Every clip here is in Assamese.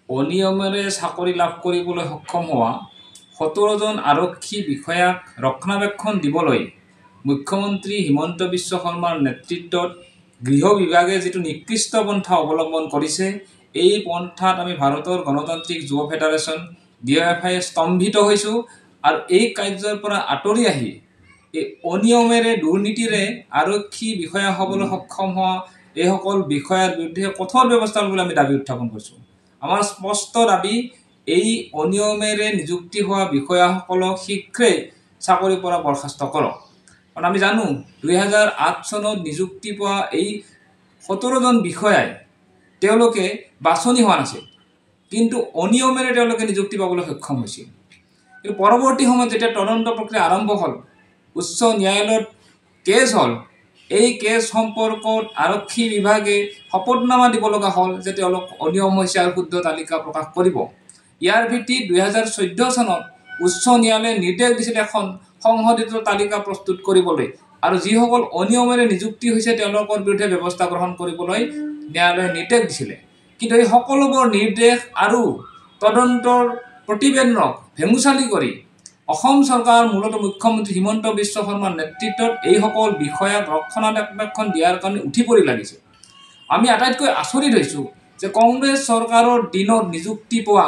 অনিয়মেৰে চাকৰি লাভ কৰিবলৈ সক্ষম হোৱা 17জন আৰক্ষী বিষয়াক ৰক্ষণাবেক্ষণ দিবলৈ মুখ্যমন্ত্ৰী হিমন্ত বিশ্ব শৰ্মাৰ নেতৃত্বত গৃহ বিভাগে যিটো নিকৃষ্ট পন্থা অৱলম্বন কৰিছে, এই পন্থাত আমি ভাৰতৰ গণতান্ত্ৰিক যুৱ ফেডাৰেশ্যন DYFI স্তম্ভিত হৈছোঁ আৰু এই কাৰ্যৰ পৰা আঁতৰি আহি এই অনিয়মেৰে দুৰ্নীতিৰে আৰক্ষী বিষয়া হ'বলৈ সক্ষম হোৱা এইসকল বিষয়াৰ বিৰুদ্ধে কঠোৰ ব্যৱস্থা ল'বলৈ আমি দাবী উত্থাপন কৰিছোঁ। আমাৰ স্পষ্ট দাবী, এই অনিয়মেৰে নিযুক্তি হোৱা বিষয়াসকলক শীঘ্ৰেই চাকৰিৰ পৰা বৰখাস্ত কৰক। কাৰণ আমি জানো 2008 চনত নিযুক্তি পোৱা এই 17জন বিষয়াই তেওঁলোকে বাছনি হোৱা নাছিল, কিন্তু অনিয়মেৰে তেওঁলোকে নিযুক্তি পাবলৈ সক্ষম হৈছিল। কিন্তু পৰৱৰ্তী সময়ত যেতিয়া তদন্ত প্ৰক্ৰিয়া আৰম্ভ হ'ল, উচ্চ ন্যায়ালয়ত কেছ হ'ল, এই কেছ সম্পৰ্কত আৰক্ষী বিভাগে শপতনামা দিব লগা হ'ল যে তেওঁলোক অনিয়ম হৈছে আৰু শুদ্ধ তালিকা প্ৰকাশ কৰিব। ইয়াৰ ভিত্তিত 2014 চনত উচ্চ ন্যায়ালয়ে নিৰ্দেশ দিছিল এখন সংশোধিত তালিকা প্ৰস্তুত কৰিবলৈ আৰু যিসকল অনিয়মেৰে নিযুক্তি হৈছে তেওঁলোকৰ বিৰুদ্ধে ব্যৱস্থা গ্ৰহণ কৰিবলৈ ন্যায়ালয়ে নিৰ্দেশ দিছিলে। কিন্তু এই সকলোবোৰ নিৰ্দেশ আৰু তদন্তৰ প্ৰতিবেদনক ভেঙুচালি কৰি অসম চৰকাৰ, মূলতঃ মুখ্যমন্ত্ৰী হিমন্ত বিশ্ব শৰ্মাৰ নেতৃত্বত এইসকল বিষয়াক ৰক্ষণাবেক্ষণ দিয়াৰ কাৰণে উঠি পৰি লাগিছে। আমি আটাইতকৈ আচৰিত হৈছোঁ যে কংগ্ৰেছ চৰকাৰৰ দিনত নিযুক্তি পোৱা,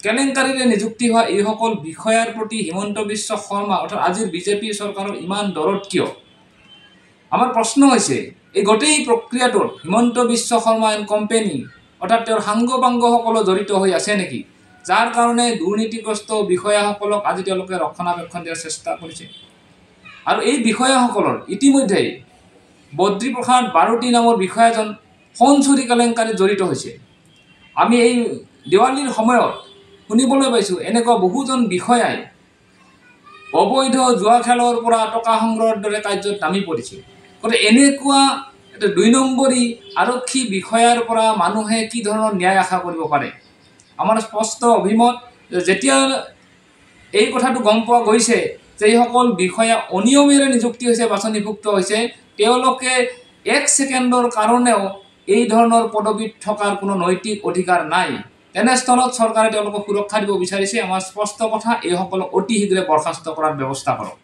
কেলেংকাৰীৰে নিযুক্তি হোৱা এইসকল বিষয়াৰ প্ৰতি হিমন্ত বিশ্ব শৰ্মা অৰ্থাৎ আজিৰ বিজেপি চৰকাৰৰ ইমান দৰদ কিয়? আমাৰ প্ৰশ্ন হৈছে, এই গোটেই প্ৰক্ৰিয়াটোত হিমন্ত বিশ্ব শৰ্মা এণ্ড কোম্পানী অৰ্থাৎ তেওঁৰ সাংগ-পাংগসকলো জড়িত হৈ আছে নেকি, যাৰ কাৰণে দুৰ্নীতিগ্ৰস্ত বিষয়াসকলক আজি তেওঁলোকে ৰক্ষণাবেক্ষণ দিয়াৰ চেষ্টা কৰিছে? আৰু এই বিষয়াসকলৰ ইতিমধ্যেই বদ্ৰীপ্ৰসাদ বাৰুতী নামৰ বিষয়াজন সোণ চুৰি কেলেংকাৰীত জড়িত হৈছে। আমি এই দেৱালীৰ সময়ত শুনিবলৈ পাইছোঁ এনেকুৱা বহুজন বিষয়াই অবৈধ জুৱা খেলৰ পৰা টকা সংগ্ৰহৰ দৰে কাৰ্যত নামি পৰিছে। গতিকে এনেকুৱা এটা 2 নম্বৰী আৰক্ষী বিষয়াৰ পৰা মানুহে কি ধৰণৰ ন্যায় আশা কৰিব পাৰে? আমাৰ স্পষ্ট অভিমত, যেতিয়া এই কথাটো গম পোৱা গৈছে যে এইসকল বিষয়া অনিয়মেৰে নিযুক্তি হৈছে, বাছনিভুক্ত হৈছে, তেওঁলোকে 1 ছেকেণ্ডৰ কাৰণেও এই ধৰণৰ পদবীত থকাৰ কোনো নৈতিক অধিকাৰ নাই। তেনেস্থলত চৰকাৰে তেওঁলোকক সুৰক্ষা দিব বিচাৰিছে। আমাৰ স্পষ্ট কথা, এইসকলক অতি শীঘ্ৰে বৰখাস্ত কৰাৰ ব্যৱস্থা কৰক।